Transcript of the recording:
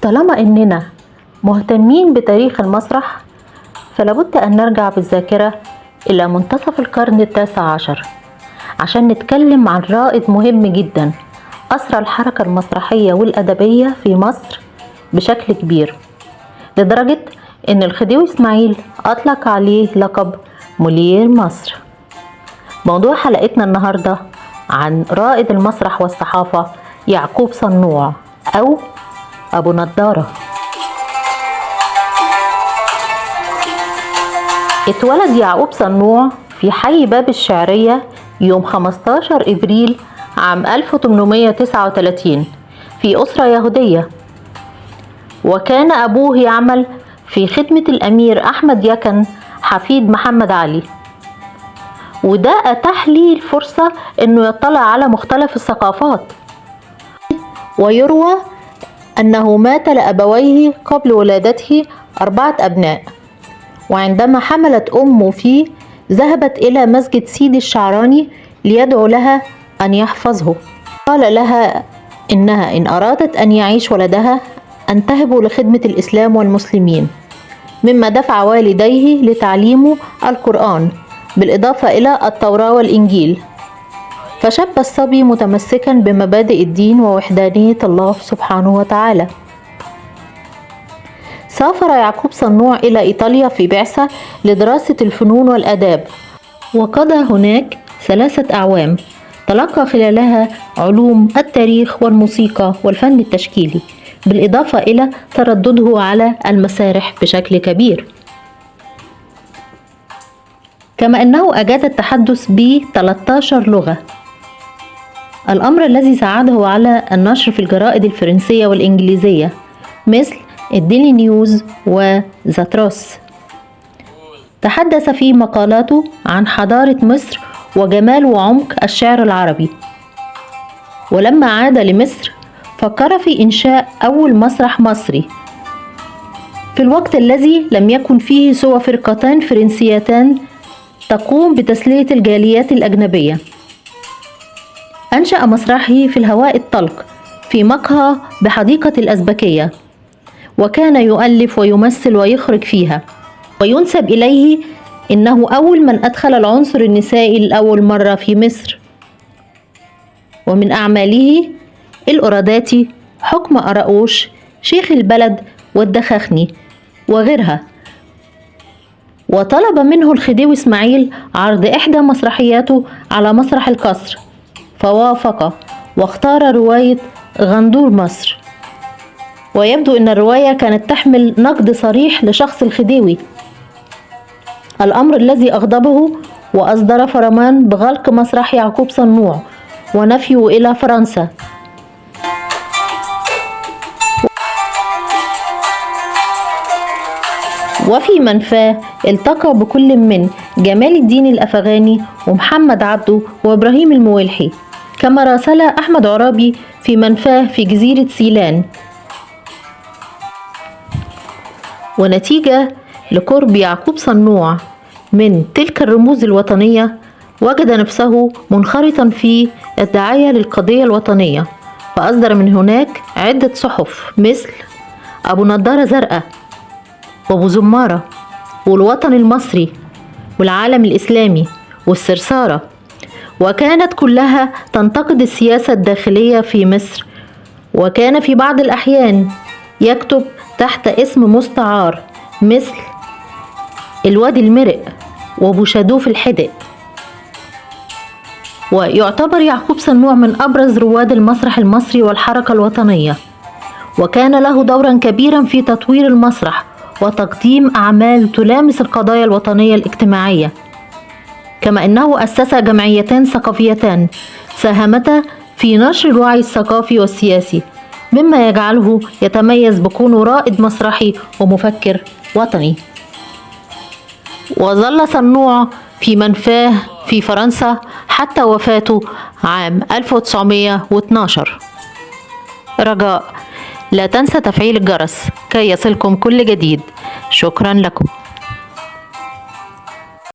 طالما إننا مهتمين بتاريخ المسرح، فلابد أن نرجع بالذاكرة إلى منتصف القرن التاسع عشر عشان نتكلم عن رائد مهم جدا أسرى الحركة المسرحية والأدبية في مصر بشكل كبير، لدرجة إن الخديوي إسماعيل أطلق عليه لقب مولير مصر. موضوع حلقتنا النهاردة عن رائد المسرح والصحافة يعقوب صنوع أو أبو نضارة. اتولد يعقوب صنوع في حي باب الشعرية يوم 15 إبريل عام 1839 في أسرة يهودية، وكان أبوه يعمل في خدمة الأمير أحمد يكن حفيد محمد علي، وده أتاح لي الفرصة أنه يطلع على مختلف الثقافات. ويروى أنه مات لأبويه قبل ولادته 4 أبناء، وعندما حملت أمه فيه ذهبت إلى مسجد سيدي الشعراني ليدعو لها أن يحفظه. قال لها إنها إن أرادت أن يعيش ولدها أن تهبه لخدمة الإسلام والمسلمين، مما دفع والديه لتعليمه القرآن بالإضافة إلى التوراة والإنجيل. فشب الصبي متمسكا بمبادئ الدين ووحدانية الله سبحانه وتعالى. سافر يعقوب صنوع إلى إيطاليا في بعثة لدراسة الفنون والآداب، وقضى هناك 3 أعوام تلقى خلالها علوم التاريخ والموسيقى والفن التشكيلي، بالإضافة إلى تردده على المسارح بشكل كبير، كما أنه أجاد التحدث ب 13 لغة، الأمر الذي ساعده على النشر في الجرائد الفرنسية والإنجليزية مثل الديلي نيوز وذا تروس. تحدث في مقالاته عن حضارة مصر وجمال وعمق الشعر العربي، ولما عاد لمصر فكر في إنشاء أول مسرح مصري في الوقت الذي لم يكن فيه سوى فرقتان فرنسيتان تقوم بتسلية الجاليات الأجنبية. أنشأ مسرحه في الهواء الطلق في مقهى بحديقة الأزبكية، وكان يؤلف ويمثل ويخرج فيها، وينسب إليه إنه أول من أدخل العنصر النسائي لأول مرة في مصر. ومن أعماله الأوراداتي، حكم أراؤوش، شيخ البلد والدخاخني وغيرها. وطلب منه الخديوي إسماعيل عرض إحدى مسرحياته على مسرح القصر، فوافق واختار رواية غندور مصر. ويبدو أن الرواية كانت تحمل نقد صريح لشخص الخديوي، الأمر الذي أغضبه وأصدر فرمان بغلق مسرح يعقوب صنوع ونفيه إلى فرنسا. وفي منفاه التقى بكل من جمال الدين الأفغاني ومحمد عبده وإبراهيم الموالحي، كما راسل أحمد عرابي في منفاه في جزيرة سيلان. ونتيجة لقرب يعقوب صنوع من تلك الرموز الوطنية، وجد نفسه منخرطا في الدعاية للقضية الوطنية، فأصدر من هناك عدة صحف مثل أبو نضارة زرقاء وأبو زمارة والوطن المصري والعالم الإسلامي والسرسارة، وكانت كلها تنتقد السياسة الداخلية في مصر. وكان في بعض الأحيان يكتب تحت اسم مستعار مثل الوادي المرق وابو شادوف الحدق. ويعتبر يعقوب صنوع من أبرز رواد المسرح المصري والحركة الوطنية، وكان له دورا كبيرا في تطوير المسرح وتقديم أعمال تلامس القضايا الوطنية الاجتماعية، كما أنه أسس جمعيتان ثقافيتان ساهمتا في نشر الوعي الثقافي والسياسي، مما يجعله يتميز بكونه رائد مسرحي ومفكر وطني. وظل صنوع في منفاه في فرنسا حتى وفاته عام 1912. رجاء لا تنسى تفعيل الجرس كي يصلكم كل جديد. شكرا لكم.